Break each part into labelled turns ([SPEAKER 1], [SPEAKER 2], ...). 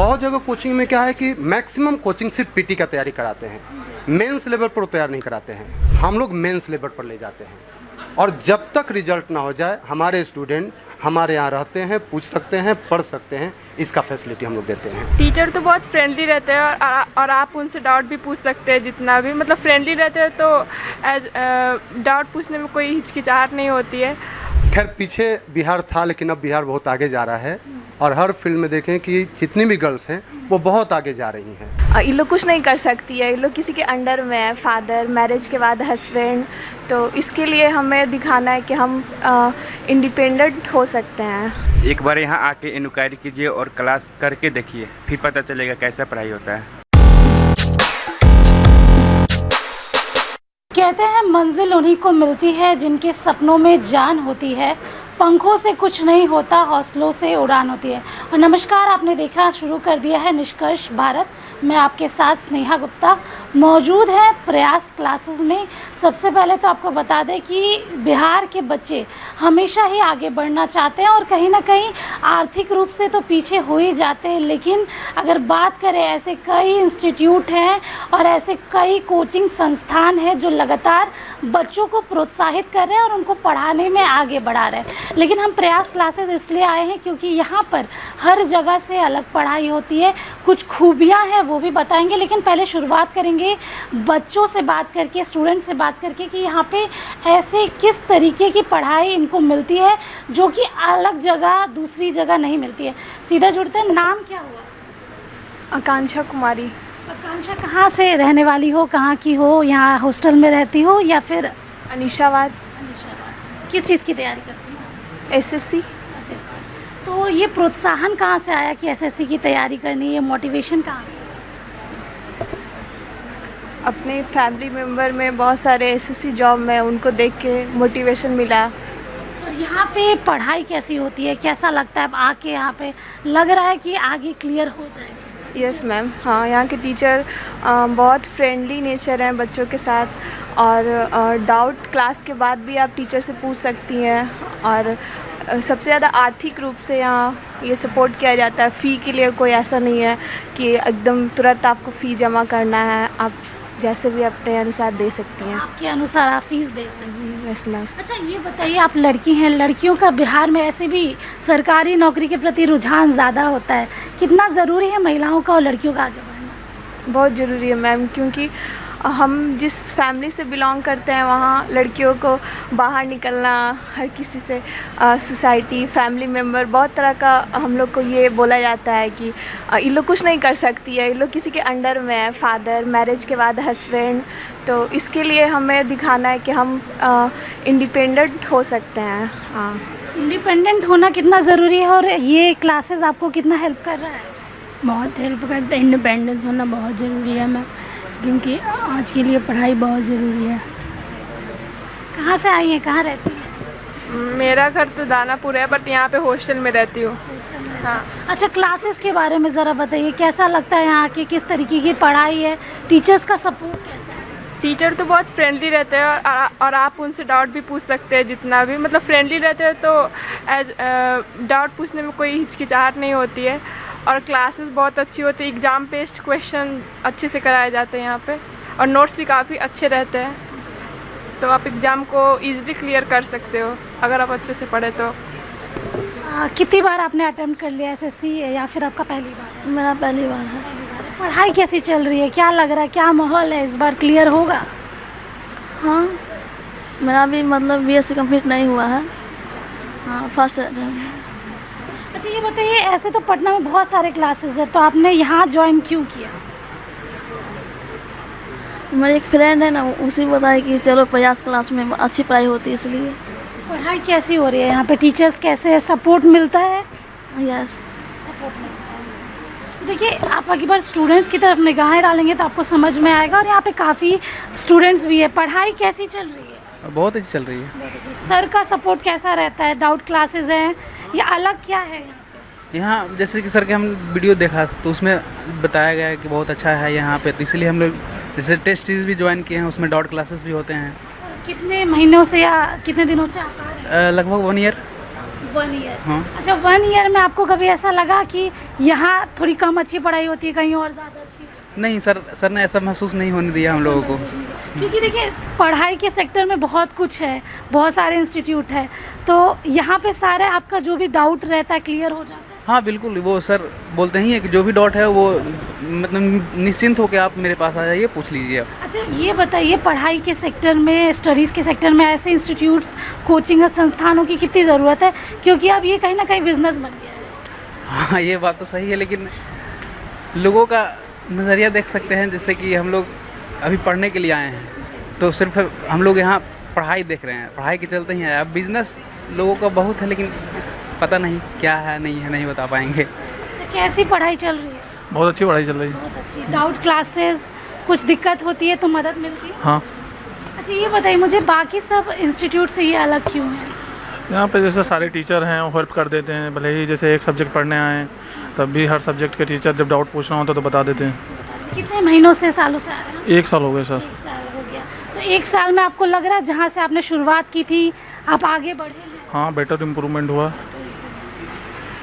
[SPEAKER 1] बहुत जगह कोचिंग में क्या है कि मैक्सिमम कोचिंग सिर्फ पीटी का तैयारी कराते हैं, मेंस लेवल पर तैयार नहीं कराते हैं। हम लोग मेंस लेवल पर ले जाते हैं और जब तक रिजल्ट ना हो जाए हमारे स्टूडेंट हमारे यहाँ रहते हैं, पूछ सकते हैं, पढ़ सकते हैं, इसका फैसिलिटी हम लोग देते हैं।
[SPEAKER 2] टीचर तो बहुत फ्रेंडली रहते हैं और आप उनसे डाउट भी पूछ सकते हैं जितना भी, मतलब फ्रेंडली रहते हैं तो डाउट पूछने में कोई हिचकिचाहट नहीं होती है।
[SPEAKER 1] खैर पीछे बिहार था लेकिन अब बिहार बहुत आगे जा रहा है और हर फील्ड में देखें कि जितनी भी गर्ल्स हैं वो बहुत आगे जा रही हैं।
[SPEAKER 3] ये लोग कुछ नहीं कर सकती है, ये लोग किसी के अंडर में है, फादर, मैरिज के बाद हस्बैंड। तो इसके लिए हमें दिखाना है कि हम इंडिपेंडेंट हो सकते हैं।
[SPEAKER 4] एक बार यहाँ आके इंक्वायरी कीजिए और क्लास करके देखिए, फिर पता चलेगा कैसा पढ़ाई होता है।
[SPEAKER 5] कहते हैं मंजिल उन्हीं को मिलती है जिनके सपनों में जान होती है, पंखों से कुछ नहीं होता, हौसलों से उड़ान होती है। और नमस्कार, आपने देखना शुरू कर दिया है निष्कर्ष भारत। मैं आपके साथ स्नेहा गुप्ता मौजूद है प्रयास क्लासेस में। सबसे पहले तो आपको बता दें कि बिहार के बच्चे हमेशा ही आगे बढ़ना चाहते हैं और कहीं ना कहीं आर्थिक रूप से तो पीछे हो ही जाते हैं, लेकिन अगर बात करें ऐसे कई इंस्टीट्यूट हैं और ऐसे कई कोचिंग संस्थान हैं जो लगातार बच्चों को प्रोत्साहित कर रहे हैं और उनको पढ़ाने में आगे बढ़ा रहे हैं। लेकिन हम प्रयास क्लासेस इसलिए आए हैं क्योंकि यहाँ पर हर जगह से अलग पढ़ाई होती है, कुछ खूबियाँ हैं वो भी बताएंगे। लेकिन पहले शुरुआत करेंगे बच्चों से बात करके, स्टूडेंट से बात करके कि यहाँ पे ऐसे किस तरीके की पढ़ाई इनको मिलती है जो कि अलग जगह दूसरी जगह नहीं मिलती है। सीधा जुड़ते हैं, नाम क्या हुआ?
[SPEAKER 3] आकांक्षा कुमारी।
[SPEAKER 5] आकांक्षा, कहाँ से रहने वाली हो, कहाँ की हो, यहाँ हॉस्टल में रहती हो या फिर?
[SPEAKER 3] अनीशाबाद।
[SPEAKER 5] किस चीज़ की तैयारी करती हो?
[SPEAKER 3] एसएससी।
[SPEAKER 5] तो ये प्रोत्साहन कहाँ से आया कि एसएससी की तैयारी करनी, ये मोटिवेशन कहाँ से?
[SPEAKER 3] अपने फैमिली मेम्बर में बहुत सारे एसएससी जॉब में उनको देख के मोटिवेशन मिला।
[SPEAKER 5] और यहाँ पे पढ़ाई कैसी होती है, कैसा लगता है अब आके यहाँ पे? लग रहा है कि आगे क्लियर हो जाएगा?
[SPEAKER 3] यस मैम, हाँ, यहाँ के टीचर बहुत फ्रेंडली नेचर हैं बच्चों के साथ और डाउट क्लास के बाद भी आप टीचर से पूछ सकती हैं। और सबसे ज़्यादा आर्थिक रूप से यहाँ ये सपोर्ट किया जाता है। फ़ी के लिए कोई ऐसा नहीं है कि एकदम तुरंत आपको फ़ी जमा करना है, आप जैसे भी अपने अनुसार दे सकती हैं।
[SPEAKER 5] आपके अनुसार आप फीस दे सकती हैं?
[SPEAKER 3] Yes ma'am.
[SPEAKER 5] अच्छा, ये बताइए, आप लड़की हैं, लड़कियों का बिहार में ऐसे भी सरकारी नौकरी के प्रति रुझान ज़्यादा होता है, कितना ज़रूरी है महिलाओं का और लड़कियों का आगे बढ़ना?
[SPEAKER 3] बहुत ज़रूरी है मैम, क्योंकि हम जिस फैमिली से बिलोंग करते हैं वहाँ लड़कियों को बाहर निकलना, हर किसी से सोसाइटी, फैमिली मेम्बर, बहुत तरह का हम लोग को ये बोला जाता है कि ये लोग कुछ नहीं कर सकती है, ये लोग किसी के अंडर में है, फादर, मैरिज के बाद हस्बैंड। तो इसके लिए हमें दिखाना है कि हम इंडिपेंडेंट हो सकते हैं। हाँ,
[SPEAKER 5] इंडिपेंडेंट होना कितना ज़रूरी है और ये क्लासेस आपको कितना हेल्प कर रहा है?
[SPEAKER 6] बहुत हेल्प करता है। इंडिपेंडेंस होना बहुत ज़रूरी है मैम, क्योंकि आज के लिए पढ़ाई बहुत ज़रूरी है।
[SPEAKER 5] कहाँ से आई हैं, कहाँ रहती हैं?
[SPEAKER 2] मेरा घर तो दानापुर है, बट यहाँ पे हॉस्टल में रहती हूँ। हाँ।
[SPEAKER 5] अच्छा, क्लासेस के बारे में ज़रा बताइए, कैसा लगता है यहाँ के, किस तरीके की पढ़ाई है, टीचर्स का सपोर्ट कैसा है?
[SPEAKER 2] टीचर तो बहुत फ्रेंडली रहते हैं और आप उनसे डाउट भी पूछ सकते हैं जितना भी, मतलब फ्रेंडली रहते हैं तो डाउट पूछने में कोई हिचकिचाहट नहीं होती है। और क्लासेस बहुत अच्छी होती है, एग्ज़ाम बेस्ड क्वेश्चन अच्छे से कराए जाते हैं यहाँ पे और नोट्स भी काफ़ी अच्छे रहते हैं, तो आप एग्ज़ाम को ईज़िली क्लियर कर सकते हो अगर आप अच्छे से पढ़े तो।
[SPEAKER 5] कितनी बार आपने अटेम्प्ट कर लिया एसएससी या फिर आपका पहली बार?
[SPEAKER 6] मेरा पहली बार है।
[SPEAKER 5] पढ़ाई कैसी चल रही है, क्या लग रहा है, क्या माहौल है, इस बार क्लियर होगा?
[SPEAKER 6] हाँ, मेरा भी मतलब बीएससी कंप्लीट नहीं हुआ है। हाँ, फर्स्ट।
[SPEAKER 5] अच्छा, ये बताइए, ऐसे तो पटना में बहुत सारे क्लासेस हैं, तो आपने यहाँ ज्वाइन क्यों किया?
[SPEAKER 6] मेरी एक फ्रेंड है ना, उसी बताया कि चलो प्रयास क्लास में अच्छी पढ़ाई होती है, इसलिए।
[SPEAKER 5] पढ़ाई कैसी हो रही है यहाँ पे, टीचर्स कैसे है, सपोर्ट मिलता है?
[SPEAKER 6] यस।
[SPEAKER 5] देखिए, आप अगली बार स्टूडेंट्स की तरफ निगाहें डालेंगे तो आपको समझ में आएगा। और यहाँ पे काफ़ी स्टूडेंट्स भी है। पढ़ाई कैसी चल रही है?
[SPEAKER 7] बहुत अच्छी चल रही है।
[SPEAKER 5] सर का सपोर्ट कैसा रहता है? डाउट क्लासेस हैं या अलग क्या है?
[SPEAKER 7] यहाँ जैसे कि सर के हम वीडियो देखा तो उसमें बताया गया है कि बहुत अच्छा है यहाँ पे, तो इसलिए हम लोग जैसे टेस्ट सीरीज भी ज्वाइन किए हैं, उसमें डाउट क्लासेस भी होते हैं।
[SPEAKER 5] कितने महीनों से या कितने दिनों से आता है?
[SPEAKER 7] लगभग 1 ईयर।
[SPEAKER 5] 1 ईयर।
[SPEAKER 7] हाँ।
[SPEAKER 5] अच्छा, 1 ईयर में आपको कभी ऐसा लगा कि यहाँ थोड़ी कम अच्छी पढ़ाई होती है, कहीं और ज़्यादा अच्छी?
[SPEAKER 7] नहीं सर ने ऐसा महसूस नहीं होने दिया हम लोगों को।
[SPEAKER 5] क्योंकि देखिए पढ़ाई के सेक्टर में बहुत कुछ है, बहुत सारे इंस्टीट्यूट है, तो यहाँ पे सारे आपका जो भी डाउट रहता है क्लियर हो जाता है।
[SPEAKER 7] हाँ बिल्कुल, वो सर बोलते ही हैं कि जो भी डाउट है वो मतलब निश्चिंत होकर आप मेरे पास आ जाइए, पूछ लीजिए आप।
[SPEAKER 5] अच्छा, ये बताइए पढ़ाई के सेक्टर में, स्टडीज़ के सेक्टर में ऐसे इंस्टीट्यूट्स, कोचिंग संस्थानों की कितनी ज़रूरत है, क्योंकि अब ये कहीं ना कहीं बिजनेस बन गया है।
[SPEAKER 7] हाँ ये बात तो सही है, लेकिन लोगों का नज़रिया देख सकते हैं। जैसे कि हम लोग अभी पढ़ने के लिए आए हैं, तो सिर्फ हम लोग यहाँ पढ़ाई देख रहे हैं, पढ़ाई के चलते ही है। अब बिजनेस लोगों का बहुत है, लेकिन पता नहीं क्या है, नहीं बता पाएंगे।
[SPEAKER 5] अच्छा, कैसी पढ़ाई चल रही है?
[SPEAKER 8] बहुत अच्छी पढ़ाई चल रही है।
[SPEAKER 5] बहुत अच्छी। डाउट क्लासेस, कुछ दिक्कत होती है तो मदद मिलती है?
[SPEAKER 8] हाँ,
[SPEAKER 5] अच्छा, ये बताइए मुझे बाकी सब इंस्टीट्यूट से ये अलग क्यों है?
[SPEAKER 8] यहाँ पे जैसे सारे टीचर हैं वो हेल्प कर देते हैं। भले ही जैसे एक सब्जेक्ट पढ़ने आए तब भी हर सब्जेक्ट के टीचर जब डाउट पूछना होता तो बता देते हैं।
[SPEAKER 5] कितने महीनों से, सालों से आ रहे हैं?
[SPEAKER 8] 1 साल हो गए सर।
[SPEAKER 5] 1 साल हो गया। तो 1 साल में आपको लग रहा है जहाँ से आपने शुरुआत की थी आप आगे बढ़े हैं?
[SPEAKER 8] हाँ, बेटर इम्प्रूवमेंट हुआ।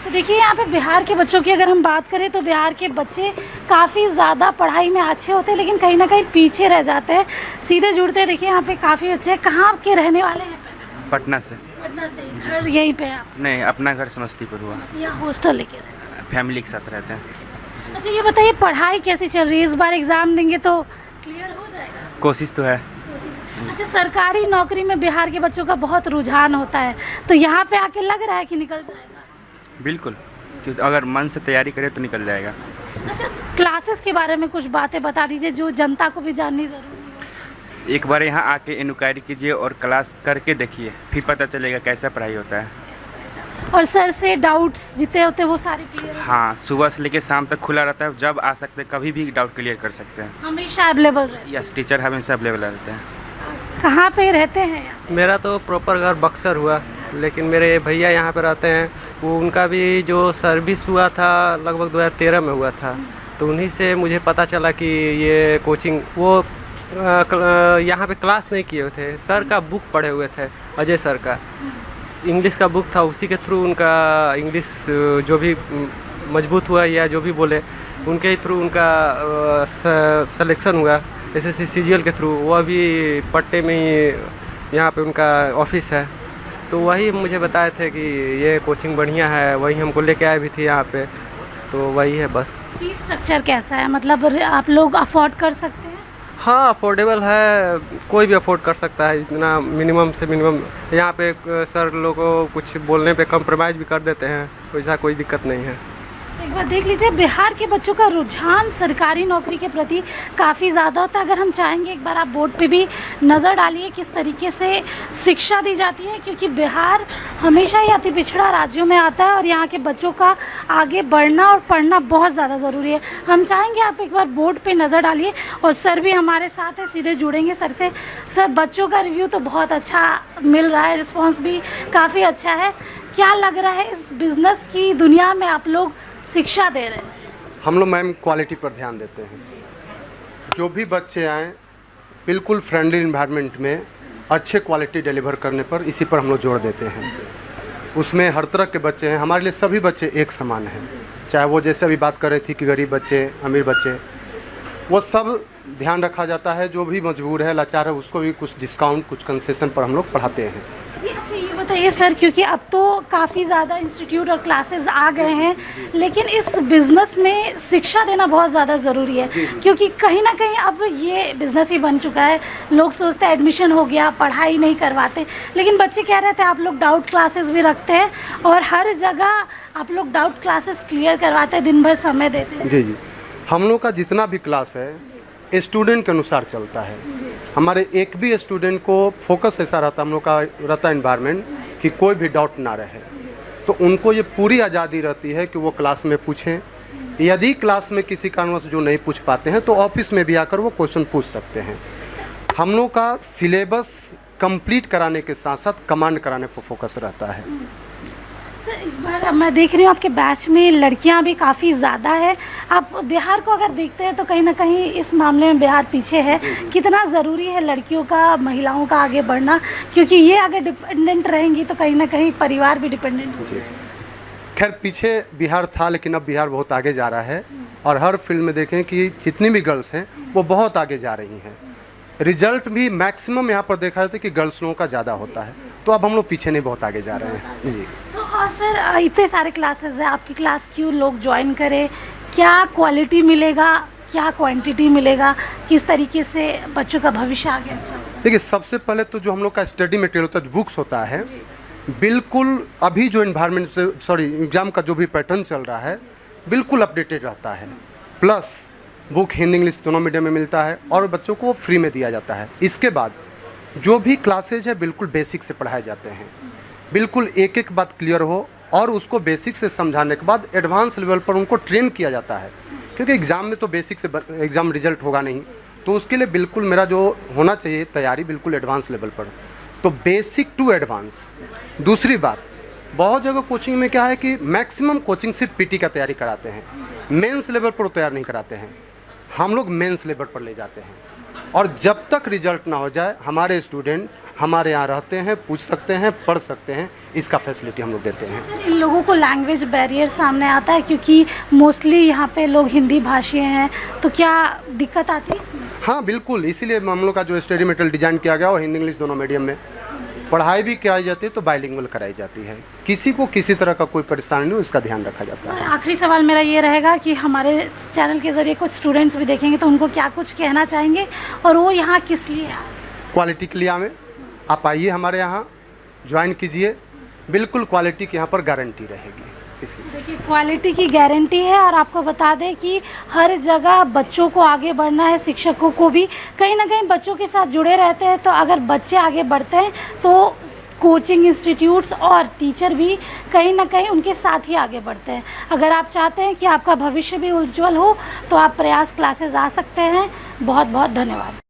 [SPEAKER 5] तो देखिए यहाँ पे बिहार के बच्चों की अगर हम बात करें तो बिहार के बच्चे काफ़ी ज़्यादा पढ़ाई में अच्छे होते हैं, लेकिन कहीं ना कहीं पीछे रह जाते हैं, सीधे जुड़ते हैं। देखिए यहाँ पे काफ़ी बच्चे हैं। कहाँ के रहने वाले हैं?
[SPEAKER 4] पटना से।
[SPEAKER 5] पटना से। घर यहीं पे आप?
[SPEAKER 4] नहीं, अपना घर समस्तीपुर हुआ।
[SPEAKER 5] या हॉस्टल लेके रहे?
[SPEAKER 4] फैमिली के साथ रहते हैं।
[SPEAKER 5] अच्छा, ये बताइए पढ़ाई कैसी चल रही है? इस बार एग्ज़ाम देंगे तो क्लियर हो जाएगा?
[SPEAKER 4] कोशिश तो है।
[SPEAKER 5] अच्छा, सरकारी नौकरी में बिहार के बच्चों का बहुत रुझान होता है, तो यहाँ पे आके लग रहा है कि निकल जाएगा?
[SPEAKER 4] बिल्कुल, तो अगर मन से तैयारी करे तो निकल जाएगा।
[SPEAKER 5] अच्छा, क्लासेस के बारे में कुछ बातें बता दीजिए जो जनता को भी जाननी ज़रूरी है।
[SPEAKER 4] एक बार यहाँ आके इंक्वायरी कीजिए और क्लास करके देखिए, फिर पता चलेगा कैसा पढ़ाई होता है।
[SPEAKER 5] और सर से डाउट्स जितने होते हैं वो सारे क्लियर?
[SPEAKER 4] हाँ, सुबह से लेकर शाम तक खुला रहता है, जब आ सकते हैं कभी भी डाउट क्लियर कर सकते हैं।
[SPEAKER 5] हमेशा अवेलेबल रहते
[SPEAKER 4] यस, टीचर हमेशा अवेलेबल रहते हैं।
[SPEAKER 5] हैं? कहाँ पे रहते हैं?
[SPEAKER 9] मेरा तो प्रॉपर घर बक्सर हुआ, लेकिन मेरे भैया यहाँ पे रहते हैं। वो उनका भी जो सर्विस हुआ था लगभग 2013 में हुआ था, तो उन्हीं से मुझे पता चला कि ये कोचिंग, वो यहाँ पे क्लास नहीं किए हुए थे, सर का बुक पढ़े हुए थे, अजय सर का इंग्लिश का बुक था, उसी के थ्रू उनका इंग्लिश जो भी मजबूत हुआ या जो भी बोले उनके ही थ्रू उनका सिलेक्शन हुआ SSC CGL के थ्रू। वो अभी पट्टे में ही यहाँ पे उनका ऑफिस है, तो वही मुझे बताए थे कि ये कोचिंग बढ़िया है, वही हमको लेके आए भी थे यहाँ पे, तो वही है बस।
[SPEAKER 5] फीस स्ट्रक्चर कैसा है, मतलब आप लोग अफोर्ड कर सकते हैं?
[SPEAKER 9] हाँ, अफोर्डेबल है, कोई भी अफोर्ड कर सकता है, इतना मिनिमम से मिनिमम। यहाँ पे सर लोगों को कुछ बोलने पे कंप्रोमाइज़ भी कर देते हैं, वैसा कोई दिक्कत नहीं है।
[SPEAKER 5] तो एक बार देख लीजिए बिहार के बच्चों का रुझान सरकारी नौकरी के प्रति काफ़ी ज़्यादा होता है। अगर हम चाहेंगे एक बार आप बोर्ड पे भी नज़र डालिए किस तरीके से शिक्षा दी जाती है, क्योंकि बिहार हमेशा ही अति पिछड़ा राज्यों में आता है और यहाँ के बच्चों का आगे बढ़ना और पढ़ना बहुत ज़्यादा ज़रूरी है। हम चाहेंगे आप एक बार बोर्ड पे नज़र डालिए और सर भी हमारे साथ है, सीधे जुड़ेंगे सर से। सर, बच्चों का रिव्यू तो बहुत अच्छा मिल रहा है, रिस्पॉन्स भी काफ़ी अच्छा है। क्या लग रहा है इस बिज़नेस की दुनिया में आप लोग शिक्षा दे रहे हैं?
[SPEAKER 1] हम लोग मैम क्वालिटी पर ध्यान देते हैं। जो भी बच्चे आएँ बिल्कुल फ्रेंडली इन्वायरमेंट में अच्छे क्वालिटी डिलीवर करने पर, इसी पर हम लोग जोर देते हैं। उसमें हर तरह के बच्चे हैं, हमारे लिए सभी बच्चे एक समान हैं, चाहे वो जैसे अभी बात कर रही थी कि गरीब बच्चे, अमीर बच्चे, वो सब ध्यान रखा जाता है। जो भी मजबूर है, लाचार है, उसको भी कुछ डिस्काउंट, कुछ कंसेशन पर हम लोग पढ़ाते हैं।
[SPEAKER 5] अच्छा, ये बताइए सर, क्योंकि अब तो काफ़ी ज़्यादा इंस्टीट्यूट और क्लासेस आ गए हैं, लेकिन इस बिज़नेस में शिक्षा देना बहुत ज़्यादा ज़रूरी है, क्योंकि कहीं ना कहीं अब ये बिज़नेस ही बन चुका है। लोग सोचते हैं एडमिशन हो गया, पढ़ाई नहीं करवाते, लेकिन बच्चे कह रहे थे आप लोग डाउट क्लासेस भी रखते हैं और हर जगह आप लोग डाउट क्लासेस क्लियर करवाते हैं, दिन भर समय देते हैं।
[SPEAKER 1] जी, हम लोग का जितना भी क्लास है स्टूडेंट के अनुसार चलता है। हमारे एक भी स्टूडेंट को फोकस ऐसा रहता है, हम लोग का रहता है इन्वायरमेंट कि कोई भी डाउट ना रहे, तो उनको ये पूरी आज़ादी रहती है कि वो क्लास में पूछें। यदि क्लास में किसी कारणवश जो नहीं पूछ पाते हैं तो ऑफिस में भी आकर वो क्वेश्चन पूछ सकते हैं। हम लोग का सिलेबस कंप्लीट कराने के साथ साथ कमांड कराने पर फोकस रहता है।
[SPEAKER 5] सर इस बार मैं देख रही हूँ आपके बैच में लड़कियाँ भी काफ़ी ज़्यादा है। आप बिहार को अगर देखते हैं तो कहीं ना कहीं इस मामले में बिहार पीछे है। कितना ज़रूरी है लड़कियों का, महिलाओं का आगे बढ़ना, क्योंकि ये अगर डिपेंडेंट रहेंगी तो कहीं ना कहीं परिवार भी डिपेंडेंट हो जाएगा।
[SPEAKER 1] खैर पीछे बिहार था, लेकिन अब बिहार बहुत आगे जा रहा है और हर फील्ड में देखें कि जितनी भी गर्ल्स हैं वो बहुत आगे जा रही हैं। रिजल्ट भी मैक्सिमम यहाँ पर देखा जाता है कि गर्ल्स लोगों का ज़्यादा होता है, तो अब हम लोग पीछे नहीं, बहुत आगे जा रहे हैं जी।
[SPEAKER 5] तो और सर इतने सारे क्लासेस हैं, आपकी क्लास क्यों लोग ज्वाइन करें? क्या क्वालिटी मिलेगा, क्या क्वांटिटी मिलेगा, किस तरीके से बच्चों का भविष्य आगे अच्छा होगा?
[SPEAKER 1] देखिए सबसे पहले तो जो हम लोग का स्टडी मटेरियल होता है, बुक्स होता है, बिल्कुल अभी जो इन्वायरमेंट से एग्ज़ाम का जो भी पैटर्न चल रहा है बिल्कुल अपडेटेड रहता है। प्लस बुक हिंदी इंग्लिश दोनों मीडियम में मिलता है और बच्चों को फ्री में दिया जाता है। इसके बाद जो भी क्लासेज है बिल्कुल बेसिक से पढ़ाए जाते हैं, बिल्कुल एक एक बात क्लियर हो और उसको बेसिक से समझाने के बाद एडवांस लेवल पर उनको ट्रेन किया जाता है, क्योंकि एग्ज़ाम में तो बेसिक से एग्ज़ाम रिजल्ट होगा नहीं, तो उसके लिए बिल्कुल मेरा जो होना चाहिए तैयारी बिल्कुल एडवांस लेवल पर, तो बेसिक टू एडवांस। दूसरी बात, बहुत जगह कोचिंग में क्या है कि मैक्सिमम कोचिंग सिर्फ पीटी का तैयारी कराते हैं, मेंस लेवल पर तैयार नहीं कराते हैं। हम लोग मेंस लेवल पर ले जाते हैं और जब तक रिजल्ट ना हो जाए हमारे स्टूडेंट हमारे यहाँ रहते हैं, पूछ सकते हैं, पढ़ सकते हैं, इसका फैसिलिटी हम लोग देते हैं।
[SPEAKER 5] सर इन लोगों को लैंग्वेज बैरियर सामने आता है, क्योंकि मोस्टली यहाँ पे लोग हिंदी भाषी हैं, तो क्या दिक्कत आती है इसमें?
[SPEAKER 1] हाँ बिल्कुल, इसीलिए हम लोग का जो स्टडी मटेरियल डिज़ाइन किया गया वो हिंदी इंग्लिश दोनों मीडियम में पढ़ाई भी कराई जाती है, तो बाइलिंगुअल कराई जाती है। किसी को किसी तरह का कोई परेशानी नहीं, उसका ध्यान रखा जाता है।
[SPEAKER 5] सर आखिरी सवाल मेरा ये रहेगा कि हमारे चैनल के ज़रिए कुछ स्टूडेंट्स भी देखेंगे तो उनको क्या कुछ कहना चाहेंगे और वो यहाँ किस लिए आए?
[SPEAKER 1] क्वालिटी के लिए हमें आप आइए, हमारे यहाँ ज्वाइन कीजिए, बिल्कुल क्वालिटी की यहाँ पर गारंटी रहेगी। इसलिए
[SPEAKER 5] देखिए क्वालिटी की गारंटी है और आपको बता दें कि हर जगह बच्चों को आगे बढ़ना है, शिक्षकों को भी कहीं ना कहीं बच्चों के साथ जुड़े रहते हैं, तो अगर बच्चे आगे बढ़ते हैं तो कोचिंग इंस्टीट्यूट्स और टीचर भी कहीं ना कहीं उनके साथ ही आगे बढ़ते हैं। अगर आप चाहते हैं कि आपका भविष्य भी उज्जवल हो तो आप प्रयास क्लासेस आ सकते हैं। बहुत बहुत धन्यवाद।